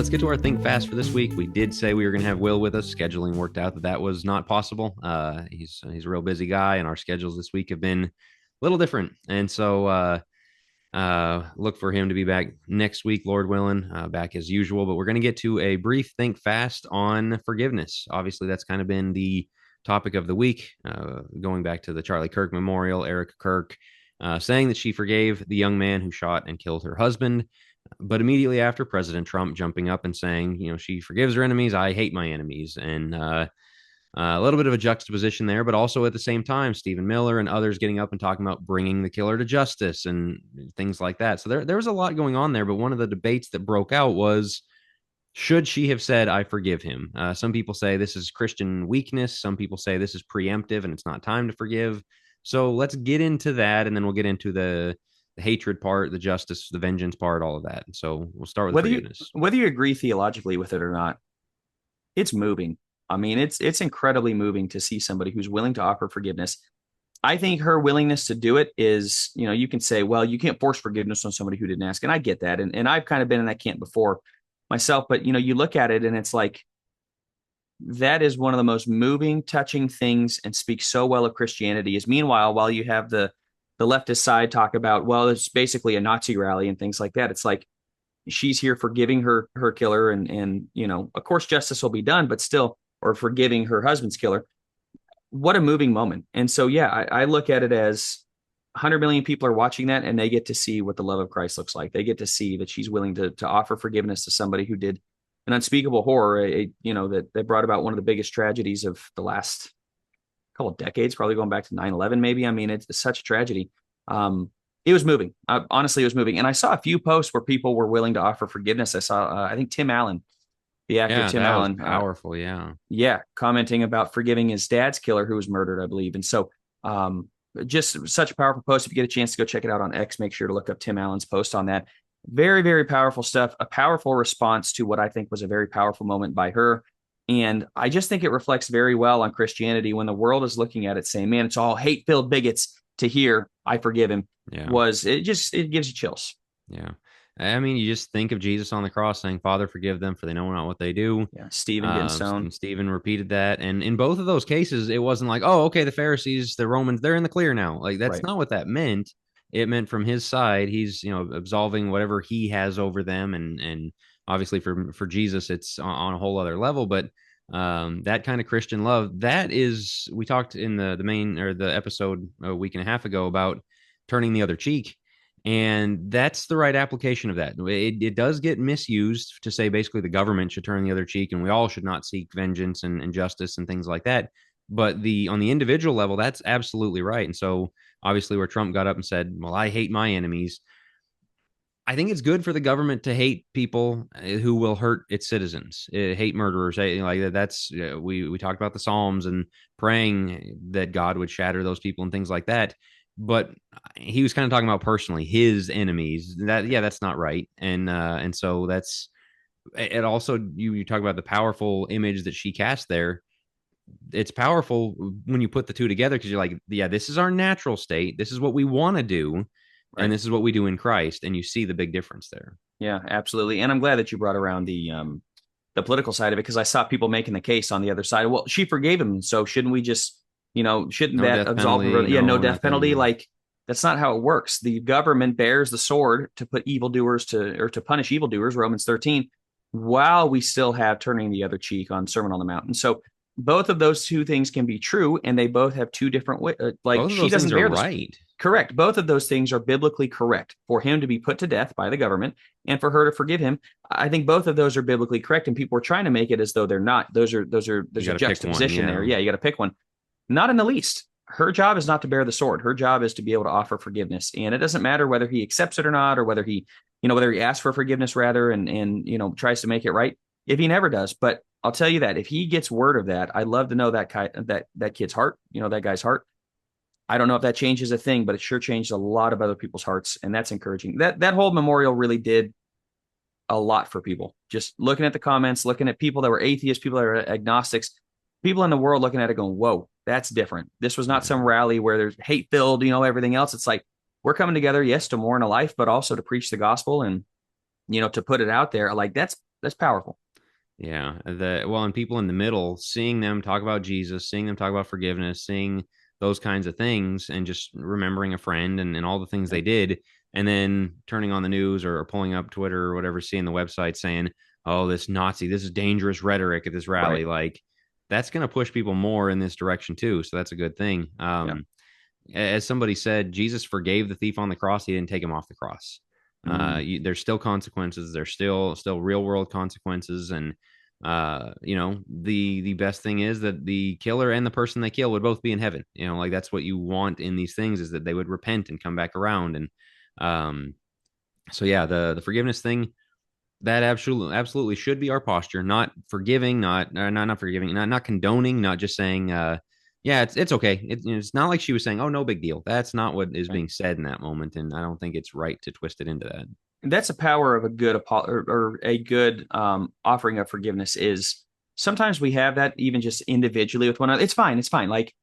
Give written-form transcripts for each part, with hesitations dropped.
let's get to our Think Fast for this week. We did say we were going to have Will with us. Scheduling worked out that was not possible. He's a real busy guy, and our schedules this week have been a little different. And so look for him to be back next week, Lord willing, back as usual. But we're going to get to a brief Think Fast on forgiveness. Obviously, that's kind of been the topic of the week, going back to the Charlie Kirk Memorial, Erika Kirk saying that she forgave the young man who shot and killed her husband. But immediately after, President Trump jumping up and saying, she forgives her enemies. I hate my enemies. And a little bit of a juxtaposition there, but also at the same time, Stephen Miller and others getting up and talking about bringing the killer to justice and things like that. So there was a lot going on there. But one of the debates that broke out was, should she have said, I forgive him? Some people say this is Christian weakness. Some people say this is preemptive and it's not time to forgive. So let's get into that, and then we'll get into the hatred part, the justice, the vengeance part, all of that. And so we'll start with forgiveness. Whether you agree theologically with it or not, it's moving. I mean, it's incredibly moving to see somebody who's willing to offer forgiveness. I think her willingness to do it is, you can say, well, you can't force forgiveness on somebody who didn't ask. And I get that. And I've kind of been in that camp before myself, but you look at it and it's like, that is one of the most moving, touching things and speaks so well of Christianity is meanwhile, while you have the leftist side talk about, well, it's basically a Nazi rally and things like that. It's like, she's here forgiving her killer and, of course, justice will be done, but still, or forgiving her husband's killer. What a moving moment. And so, yeah, I look at it as 100 million people are watching that and they get to see what the love of Christ looks like. They get to see that she's willing to offer forgiveness to somebody who did an unspeakable horror, that brought about one of the biggest tragedies of the last couple of decades, probably going back to 9/11, maybe. I mean, it's such a tragedy. It was moving. Honestly, it was moving. And I saw a few posts where people were willing to offer forgiveness. I saw, I think Tim Allen, the actor Tim Allen. Powerful, yeah. Yeah, commenting about forgiving his dad's killer who was murdered, I believe. And so just such a powerful post. If you get a chance to go check it out on X, make sure to look up Tim Allen's post on that. Very, very powerful stuff. A powerful response to what I think was a very powerful moment by her. And I just think it reflects very well on Christianity when the world is looking at it saying, man, it's all hate-filled bigots, to hear I forgive him. Yeah. It gives you chills. Yeah. I mean, you just think of Jesus on the cross saying, Father, forgive them, for they know not what they do. Yeah. Stephen getting stoned. Stephen repeated that. And in both of those cases, it wasn't like, oh, okay, the Pharisees, the Romans, they're in the clear now. Like, that's not what that meant. It meant from his side, he's, absolving whatever he has over them. And obviously for Jesus, it's on a whole other level. But that kind of Christian love, that is, we talked in the main, or the episode a week and a half ago about turning the other cheek. And that's the right application of that. It does get misused to say basically the government should turn the other cheek and we all should not seek vengeance and justice and things like that. But on the individual level, that's absolutely right. And so obviously where Trump got up and said, well, I hate my enemies. I think it's good for the government to hate people who will hurt its citizens, hate murderers. Like that's, we talked about the Psalms and praying that God would shatter those people and things like that. But he was kind of talking about personally his enemies. That's not right. And so that's it. Also, you talk about the powerful image that she cast there. It's powerful when you put the two together because you're like, yeah, this is our natural state. This is what we want to do. Right. And this is what we do in Christ. And you see the big difference there. Yeah, absolutely. And I'm glad that you brought around the political side of it, because I saw people making the case on the other side. Well, she forgave him. So shouldn't we just, shouldn't no that absolve her? Yeah, no death penalty. No. Like, that's not how it works. The government bears the sword to put evildoers to punish evildoers, Romans 13, while we still have turning the other cheek on Sermon on the Mount. And so both of those two things can be true, and they both have two different ways. She doesn't bear the right. Correct. Both of those things are biblically correct. For him to be put to death by the government and for her to forgive him, I think both of those are biblically correct. And people are trying to make it as though they're not. There's a juxtaposition there. Yeah, you got to pick one. Not in the least. Her job is not to bear the sword. Her job is to be able to offer forgiveness. And it doesn't matter whether he accepts it or not, or whether he asks for forgiveness rather and tries to make it right. If he never does. But I'll tell you that if he gets word of that, I'd love to know that kid's heart, that guy's heart. I don't know if that changes a thing, but it sure changed a lot of other people's hearts. And that's encouraging. That whole memorial really did a lot for people. Just looking at the comments, looking at people that were atheists, people that were agnostics, people in the world looking at it going, whoa, that's different. This was not some rally where there's hate filled, everything else. It's like, we're coming together, yes, to mourn a life, but also to preach the gospel and, to put it out there. Like, that's That's powerful. Yeah. And people in the middle, seeing them talk about Jesus, seeing them talk about forgiveness, seeing those kinds of things, and just remembering a friend and all the things Yep. they did, and then turning on the news or pulling up Twitter or whatever, seeing the website saying, "Oh, this is dangerous rhetoric at this Right. rally." Like that's going to push people more in this direction too. So that's a good thing. Yeah. As somebody said, Jesus forgave the thief on the cross. He didn't take him off the cross. Mm. There's still consequences. There's still real world consequences, and the best thing is that the killer and the person they kill would both be in heaven. Like that's what you want in these things, is that they would repent and come back around. And um, so yeah, the forgiveness thing, that absolutely should be our posture. Not forgiving, not forgiving, not condoning, not just saying yeah, it's okay. It's not like she was saying, oh, no big deal. That's not what is Right. being said in that moment, and I don't think it's right to twist it into that. And that's the power of a good or a good offering of forgiveness is sometimes we have that even just individually with one another. It's fine. It's fine. Like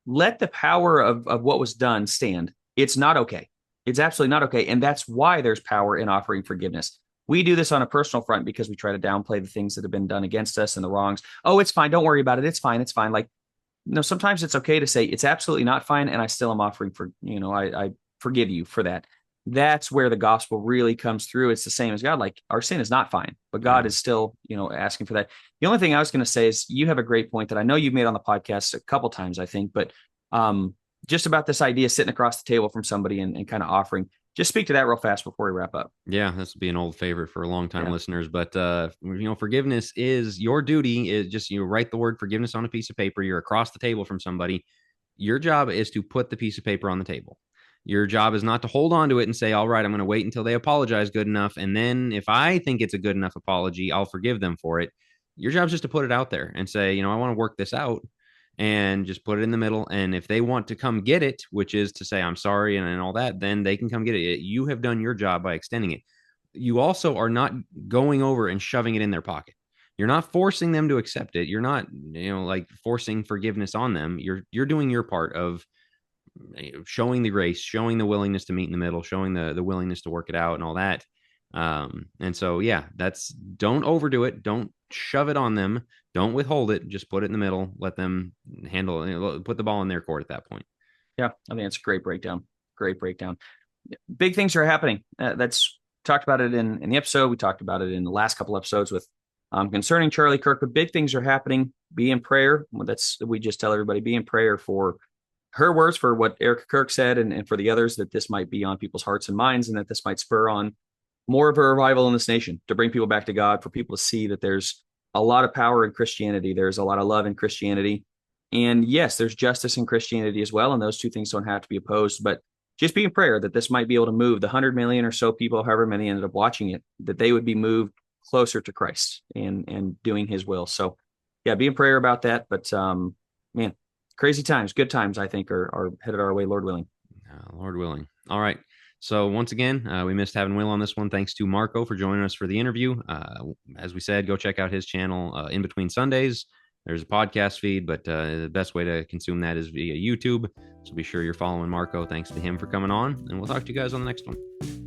let the power of what was done stand. It's not okay. It's absolutely not okay. And that's why there's power in offering forgiveness. We do this on a personal front because we try to downplay the things that have been done against us and the wrongs. Oh, it's fine. Don't worry about it. It's fine. It's fine. Like, no, sometimes it's okay to say it's absolutely not fine. And I still am offering for, I forgive you for that. That's where the gospel really comes through. It's the same as God. Like our sin is not fine, but Yeah. God is still, asking for that. The only thing I was going to say is you have a great point that I know you've made on the podcast a couple times, I think, but um, just about this idea of sitting across the table from somebody and kind of offering. Just speak to that real fast before we wrap up. Yeah, this would be an old favorite for long-time Yeah. listeners. But forgiveness is your duty. Is just write the word forgiveness on a piece of paper. You're across the table from somebody. Your job is to put the piece of paper on the table. Your job is not to hold on to it and say, all right, I'm going to wait until they apologize good enough. And then if I think it's a good enough apology, I'll forgive them for it. Your job is just to put it out there and say, I want to work this out, and just put it in the middle. And if they want to come get it, which is to say, I'm sorry and all that, then they can come get it. You have done your job by extending it. You also are not going over and shoving it in their pocket. You're not forcing them to accept it. You're not, like forcing forgiveness on them. You're doing your part of showing the grace, showing the willingness to meet in the middle, showing the willingness to work it out and all that. And so, yeah, don't overdo it. Don't shove it on them. Don't withhold it. Just put it in the middle. Let them handle it. Put the ball in their court at that point. Yeah. I think it's a great breakdown. Great breakdown. Big things are happening. That's talked about it in the episode. We talked about it in the last couple episodes with concerning Charlie Kirk, but big things are happening. Be in prayer. We just tell everybody be in prayer for her words, for what Erika Kirk said, and for the others, that this might be on people's hearts and minds, and that this might spur on more of a revival in this nation to bring people back to God, for people to see that there's a lot of power in Christianity. There's a lot of love in Christianity. And yes, there's justice in Christianity as well. And those two things don't have to be opposed, but just be in prayer that this might be able to move the 100 million or so people, however many ended up watching it, that they would be moved closer to Christ and doing his will. So yeah, be in prayer about that. But man, crazy times, good times, I think are headed our way, Lord willing. Lord willing. All right. So once again, we missed having Will on this one. Thanks to Marco for joining us for the interview. As we said, go check out his channel, In Between Sundays. There's a podcast feed, but the best way to consume that is via YouTube. So be sure you're following Marco. Thanks to him for coming on, and we'll talk to you guys on the next one.